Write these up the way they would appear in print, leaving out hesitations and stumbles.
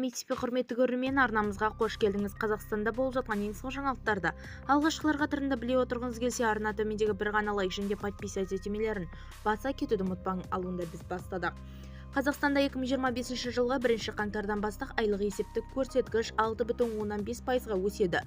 Сәлеметсіз бе, құрметті көрермен, арнамызға қош келдіңіз. Қазақстанда болып жатқан ең соңғы жаңалықтарды алғашқылар қатарында біле отырғыңыз келсе, арна төмендегі бір ғана лайк және подписаться етемелерін баса кетуді ұмытпаңыз. Ал онда біз бастадық. Қазақстанда 2025 жылғы 1 қаңтардан бастап айлық есептік көрсеткіш 6,15%-ға өседі.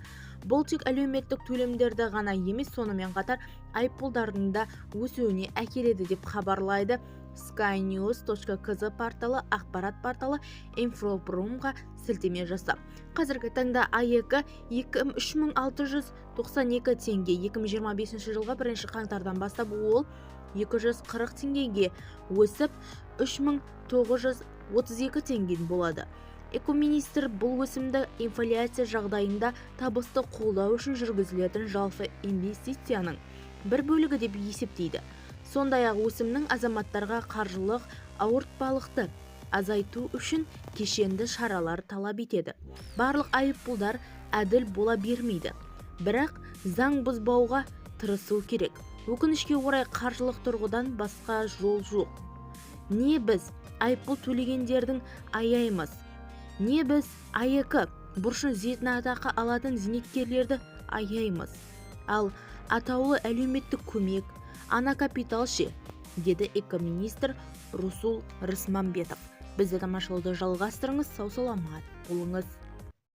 Бұл тек әлеуметтік төлемдерді ғана емес, сонымен қатар айыппұлдардың да өсуіне әкеледі деп хабарлайды skynews.kz порталы, ақпарат порталы Инфопромға сілтеме жасап. Қазіргі таңда АЕК 3692 теңге, 2025 жылғы 1 қаңтардан бастап ол 240 теңгеге өсіп 3932 теңген болады. Экоминистр бұл өсімді инфляция жағдайында табысты қолдау үшін жүргізілетін жалпы инвестицияның бір бөлігі деп есептейді. Сондай-ақ өсімнің азаматтарға қаржылық ауыртпалықты азайту үшін кешенді шаралар талап етеді. Барлық айыппұлдар әділ бола бермейді, бірақ заң бұзбауға тырысу керек. Өкінішке орай қаржылық тұрғыдан басқа жол жоқ. Не біз айыппұл төлегендердің аяймыз, не біз АЕК бұрышын зейнетақы алатын зейнеткерлерді аяймыз. Ал атаулы әлеуметтік көмек, ана капитал ше, деді экоминистр Русул Рысманбетов. Бізді тамашалауды жалғастырыңыз, сау саламат болыңыз.